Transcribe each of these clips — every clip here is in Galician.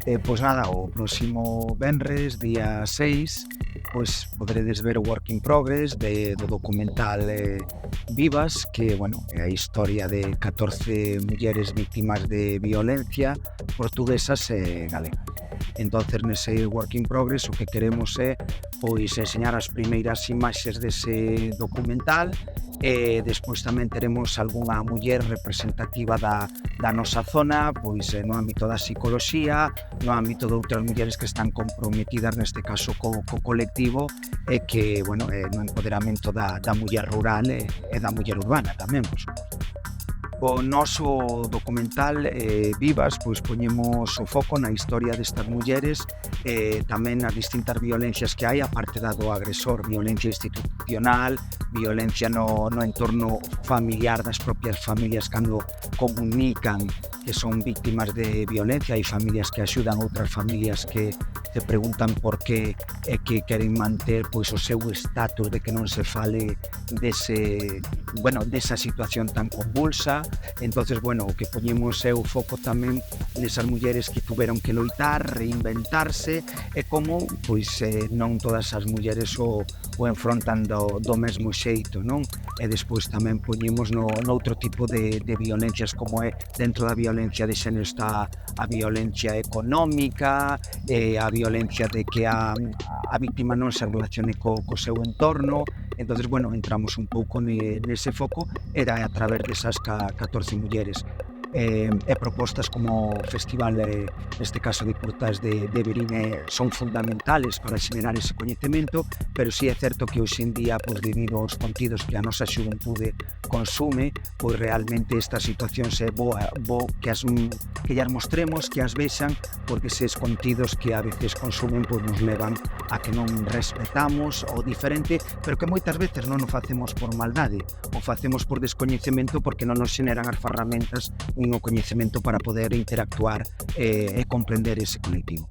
Pois nada, o próximo venres, día 6, pois poderedes ver o work in progress do documental Vivas, que, bueno, é a historia de 14 mulleres víctimas de violencia portuguesas e galegas. Entonces, nese work in progress, o que queremos é pois enseñar as primeiras imaxes dese documental e despois tamén teremos algunha muller representativa da nosa zona, pois no ámbito da psicoloxía, no ámbito de outras mulleres que están comprometidas neste caso co colectivo e que, bueno, no empoderamento da muller rural e da muller urbana tamén, por suposto. O noso documental Vivas, pois poñemos o foco na historia destas mulleres e tamén nas distintas violencias que hai, aparte da do agresor, violencia institucional, violencia no entorno familiar das propias familias cando comunican que son víctimas de violencia. Hai familias que axudan, outras familias que se preguntan por qué e que queren manter pois o seu estatus de que non se fale desa situación tan convulsa. Entonces, bueno, o que poñemos é o foco tamén nesas mulleres que tuveron que loitar, reinventarse e como, pois, non todas as mulleres o enfrontan do mesmo xeito, non? E despois tamén poñemos noutro tipo de violencias, como é dentro da violencia de xénero está a violencia económica, a violencia de que a víctima non se relacione co seu entorno. Entonces, bueno, entramos un pouco nese foco, era a través desas 14 mulleres. E propostas como o festival, neste caso de curtas de Verín, son fundamentales para xenerar ese coñecemento, pero sí é certo que hoxe en día, pois, debido aos contidos que a nosa xuventude consume, pois realmente esta situación é bo que llas mostremos, que as vexan, porque eses contidos que a veces consumen pois nos levan a que non respetamos o diferente, pero que moitas veces non o facemos por maldade, o facemos por descoñecemento, porque non nos xeneran as ferramentas nin o coñecemento para poder interactuar e comprender ese colectivo.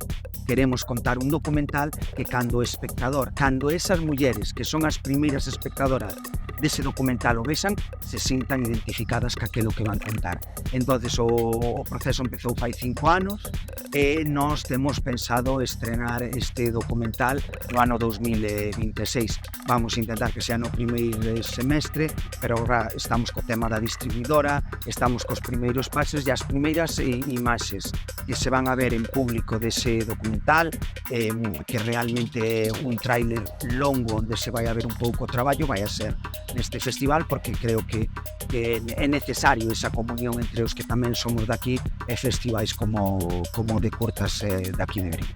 Queremos contar un documental que cando esas mulleres que son as primeiras espectadoras dese documental o vexan, se sintan identificadas ca aquilo que van contar. Entonces o proceso empezou fai 5 anos e nós temos pensado estrenar este documental no ano 2026. Vamos intentar que sea no primeiro semestre, pero agora estamos co tema da distribuidora, estamos cos primeiros pasos e as primeiras imaxes que se van a ver en público dese documental, que realmente é un tráiler longo onde se vai a ver un pouco o traballo, vai a ser neste festival, porque creo que é necesario esa comunión entre os que tamén somos daqui e festivais como de curtas daqui de Verín.